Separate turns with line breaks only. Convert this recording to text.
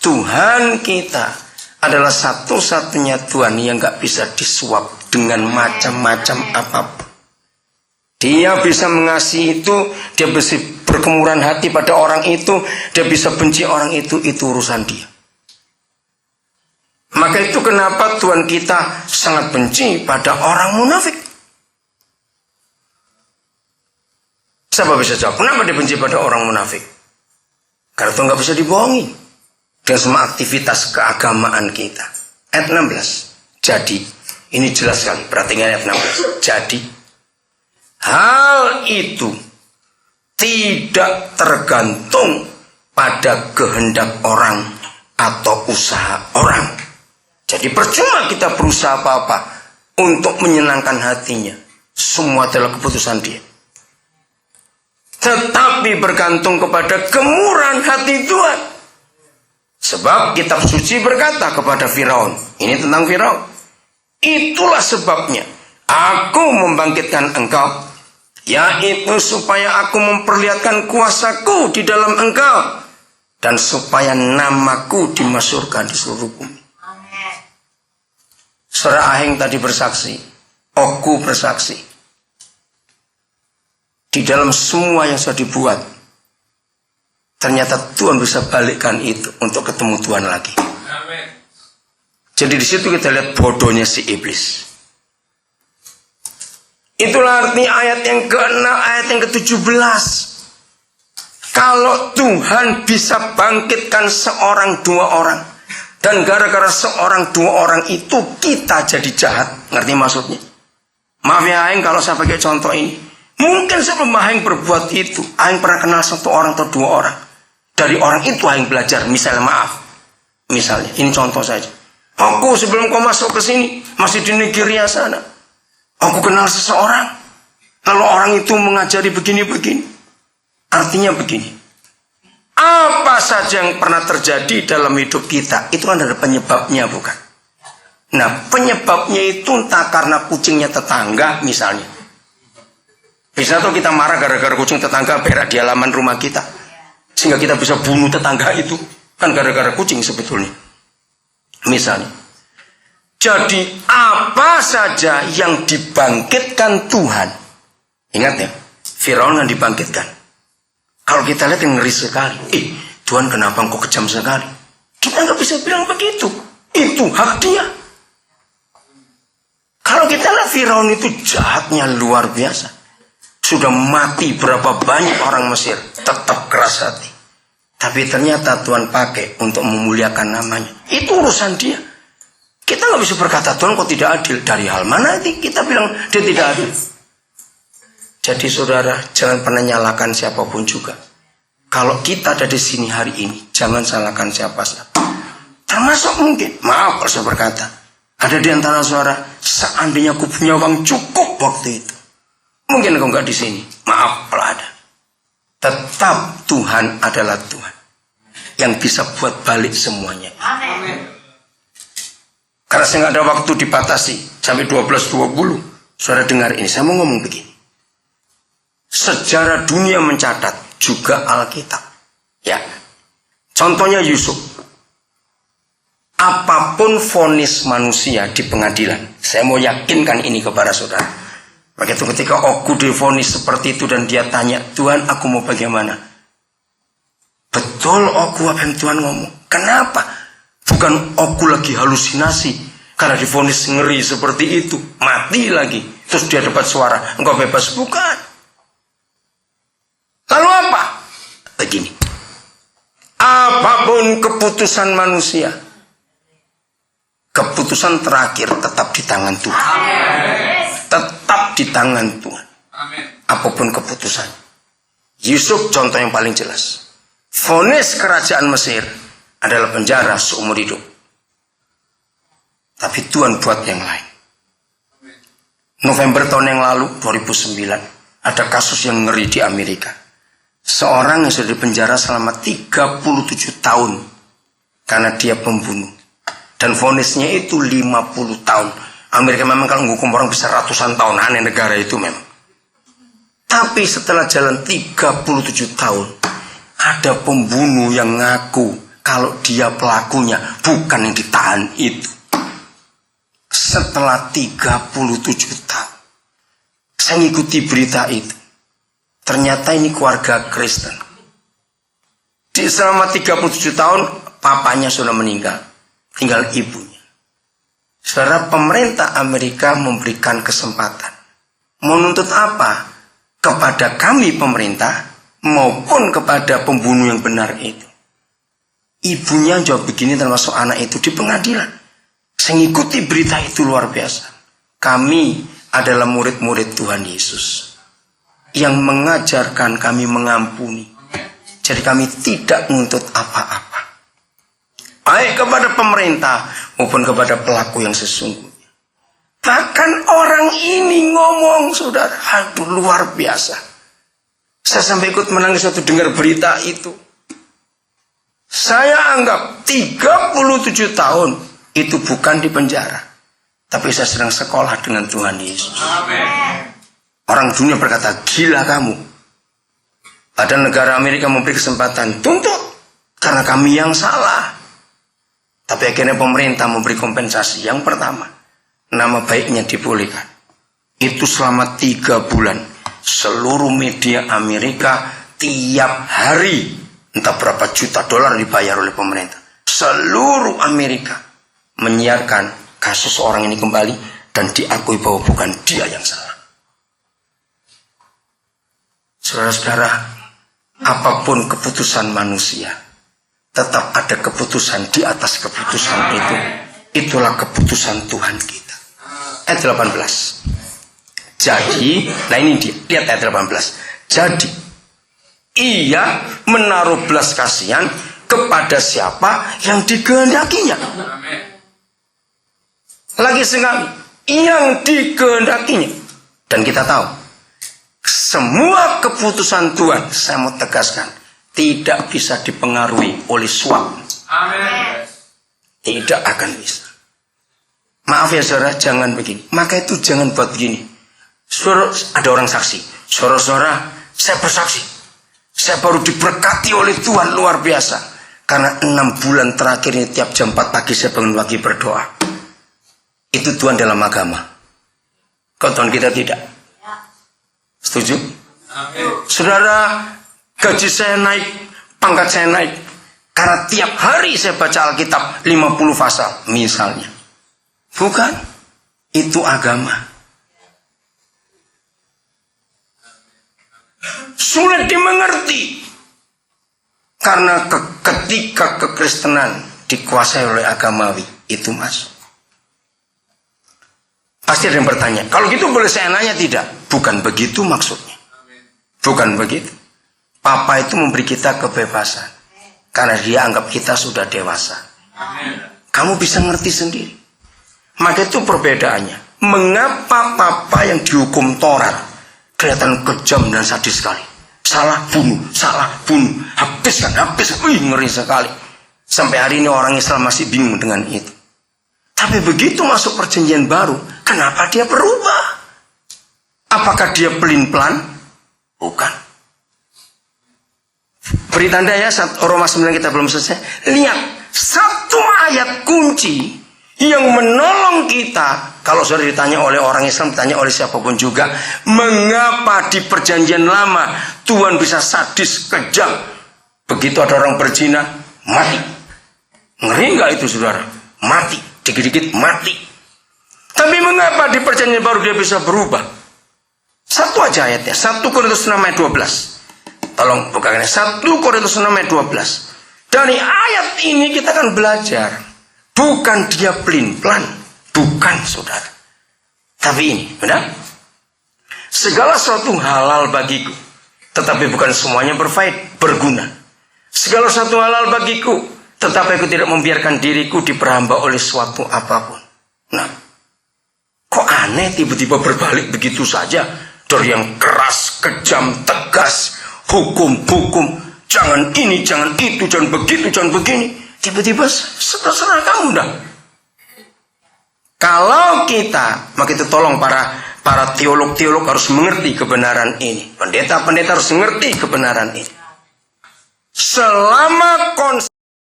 Tuhan kita adalah satu-satunya Tuhan yang gak bisa disuap dengan macam-macam apapun. Dia bisa mengasihi itu, dia bisa berkemurahan hati pada orang itu, dia bisa benci orang itu urusan dia. Maka itu kenapa Tuhan kita sangat benci pada orang munafik. Siapa bisa jawab, kenapa dia benci pada orang munafik? Karena itu gak bisa dibohongi dengan semua aktivitas keagamaan kita. Ayat 16. Jadi, ini jelas sekali. Perhatikan ayat 16. Jadi, hal itu tidak tergantung pada kehendak orang atau usaha orang. Jadi percuma kita berusaha apa-apa untuk menyenangkan hatinya. Semua adalah keputusan dia. Tetapi bergantung kepada kemurahan hati Tuhan. Sebab kitab suci berkata kepada Firaun, ini tentang Firaun, itulah sebabnya aku membangkitkan engkau, yaitu supaya aku memperlihatkan kuasaku di dalam engkau, dan supaya namaku dimasyhurkan di seluruh bumi. Saudara Aheng tadi bersaksi, Oku bersaksi, di dalam semua yang sudah dibuat, ternyata Tuhan bisa balikkan itu untuk ketemu Tuhan lagi. Amen. Jadi di situ kita lihat bodohnya si iblis. Itulah arti ayat yang ke-6, ayat yang ke-17. Kalau Tuhan bisa bangkitkan seorang dua orang, dan gara-gara seorang dua orang itu kita jadi jahat, ngerti maksudnya? Maaf ya Aing kalau saya pakai contoh ini. Mungkin sebelum Aing berbuat itu, Aing pernah kenal satu orang atau dua orang. Dari orang itu Aing belajar, misalnya maaf. Misalnya, ini contoh saja. Aku sebelum kau masuk ke sini, masih di Nigeria sana. Aku kenal seseorang. Lalu orang itu mengajari begini-begini. Artinya begini. Apa saja yang pernah terjadi dalam hidup kita, itu kan ada penyebabnya, bukan? Nah, penyebabnya itu entah karena kucingnya tetangga, misalnya. Bisa tuh kita marah gara-gara kucing tetangga berak di halaman rumah kita. Sehingga kita bisa bunuh tetangga itu. Kan gara-gara kucing sebetulnya. Misalnya. Jadi apa saja yang dibangkitkan Tuhan. Ingat ya. Firaun kan dibangkitkan. Kalau kita lihat yang ngeri sekali. Tuhan kenapa engkau kejam sekali. Kita nggak bisa bilang begitu. Itu hak dia. Kalau kita lihat Firaun itu jahatnya luar biasa. Sudah mati berapa banyak orang Mesir. Tetap keras hati. Tapi ternyata Tuhan pakai untuk memuliakan namanya. Itu urusan dia. Kita nggak bisa berkata Tuhan kok tidak adil. Dari hal mana kita bilang dia tidak adil. Jadi saudara jangan pernah nyalakan siapapun juga. Kalau kita ada di sini hari ini, jangan salahkan siapa-siapa. Termasuk mungkin, maaf kalau saya berkata, ada di antara saudara, seandainya aku punya uang cukup waktu itu. Mungkin kau nggak di sini. Maaf kalau ada. Tetap Tuhan adalah Tuhan yang bisa buat balik semuanya. Amin. Karena saya nggak ada waktu dibatasi sampai 12:20. Saudara dengar ini, saya mau ngomong begini. Sejarah dunia mencatat juga Alkitab. Ya. Contohnya Yusuf. Apapun vonis manusia di pengadilan, saya mau yakinkan ini kepada saudara. Begitu ketika Oku divonis seperti itu dan dia tanya, Tuhan aku mau bagaimana? Betul Oku apa yang Tuhan ngomong. Kenapa? Bukan Oku lagi halusinasi karena divonis ngeri seperti itu, mati lagi. Terus dia dapat suara, engkau bebas. Bukan. Lalu apa? Begini. Apapun keputusan manusia, keputusan terakhir tetap di tangan Tuhan. Tetap di tangan Tuhan. Apapun keputusan. Yusuf contoh yang paling jelas. Vonis kerajaan Mesir adalah penjara seumur hidup. Tapi Tuhan buat yang lain. November tahun yang lalu, 2009, ada kasus yang ngeri di Amerika. Seorang yang sudah dipenjara selama 37 tahun karena dia pembunuh. Dan vonisnya itu 50 tahun. Amerika memang kalau menghukum orang bisa ratusan tahun, aneh negara itu memang. Tapi setelah jalan 37 tahun, ada pembunuh yang ngaku kalau dia pelakunya, bukan yang ditahan itu. Setelah 37 tahun, saya ngikuti berita itu. Ternyata ini keluarga Kristen. Di selama 37 tahun, papanya sudah meninggal. Tinggal ibunya. Saudara, pemerintah Amerika memberikan kesempatan. Menuntut apa? Kepada kami pemerintah, maupun kepada pembunuh yang benar itu. Ibunya jawab begini, termasuk anak itu di pengadilan. Saya ngikuti berita itu luar biasa. Kami adalah murid-murid Tuhan Yesus yang mengajarkan kami mengampuni. Jadi kami tidak menuntut apa-apa, baik kepada pemerintah maupun kepada pelaku yang sesungguhnya. Bahkan orang ini ngomong, saudara, aduh luar biasa. Saya sampai ikut menangis waktu dengar berita itu. Saya anggap 37 tahun itu bukan di penjara, tapi saya sedang sekolah dengan Tuhan Yesus. Amen. Orang dunia berkata, gila kamu. Padahal negara Amerika memberi kesempatan, tuntut, karena kami yang salah. Tapi akhirnya pemerintah memberi kompensasi. Yang pertama, nama baiknya dipulihkan. Itu selama 3 bulan. Seluruh media Amerika tiap hari, entah berapa juta dolar dibayar oleh pemerintah. Seluruh Amerika menyiarkan kasus orang ini kembali dan diakui bahwa bukan dia yang salah. Saudara-saudara, apapun keputusan manusia, tetap ada keputusan di atas keputusan itu. Itulah keputusan Tuhan kita. Ayat 18. Jadi, nah ini dia, lihat ayat 18. Jadi, ia menaruh belas kasihan kepada siapa yang dikehendakinya. Lagi sekali, yang dikehendakinya. Dan kita tahu, semua keputusan Tuhan, saya mau tegaskan, tidak bisa dipengaruhi oleh suap. Amin. Tidak akan bisa. Maaf ya saudara, jangan begini. Maka itu jangan buat begini. Saudara, ada orang saksi. Saudara-saudara, saya bersaksi. Saya baru diberkati oleh Tuhan luar biasa. Karena 6 bulan terakhir ini tiap jam 4 pagi saya bangun pagi berdoa. Itu Tuhan dalam agama. Kau Tuhan kita tidak. Setuju? Amin. Saudara, gaji saya naik, pangkat saya naik. Karena tiap hari saya baca Alkitab 50 pasal misalnya. Bukan. Itu agama. Sulit dimengerti. Karena ketika kekristenan dikuasai oleh agamawi, itu masuk. Pasti ada yang bertanya, kalau gitu boleh saya nanya? Tidak. Bukan begitu maksudnya. Bukan begitu. Papa itu memberi kita kebebasan. Karena dia anggap kita sudah dewasa. Kamu bisa ngerti sendiri. Maka itu perbedaannya. Mengapa papa yang dihukum Taurat kelihatan kejam dan sadis sekali? Salah bunuh, habiskan. Wih, ngeri sekali. Sampai hari ini orang Islam masih bingung dengan itu. Tapi begitu masuk perjanjian baru, kenapa dia berubah? Apakah dia pelin-pelan? Bukan. Beri tanda ya, Roma 9 kita belum selesai. Lihat, satu ayat kunci yang menolong kita. Kalau sudah ditanya oleh orang Islam, ditanya oleh siapapun juga, mengapa di perjanjian lama Tuhan bisa sadis, kejam? Begitu ada orang berzina, mati. Ngeri nggak itu saudara? Mati, dikit-dikit mati. Tapi mengapa di perjanjian baru dia bisa berubah? Satu aja ayatnya, 1 Korintus 6 ayat 12. Tolong bukakan 1 Korintus 6 ayat 12. Dari ayat ini kita akan belajar. Bukan dia pelin-pelan. Bukan saudara. Tapi ini, benar? Segala sesuatu halal bagiku. Tetapi bukan semuanya berguna. Segala sesuatu halal bagiku. Tetapi aku tidak membiarkan diriku diperhamba oleh suatu apapun. Nah, kok aneh tiba-tiba berbalik begitu saja. Dari yang keras, kejam, tegas. Hukum, jangan ini, jangan itu, jangan begitu, jangan begini. Tiba-tiba terserah kamu dah. Kalau kita, maka itu tolong para teolog harus mengerti kebenaran ini. Pendeta harus mengerti kebenaran ini. Selama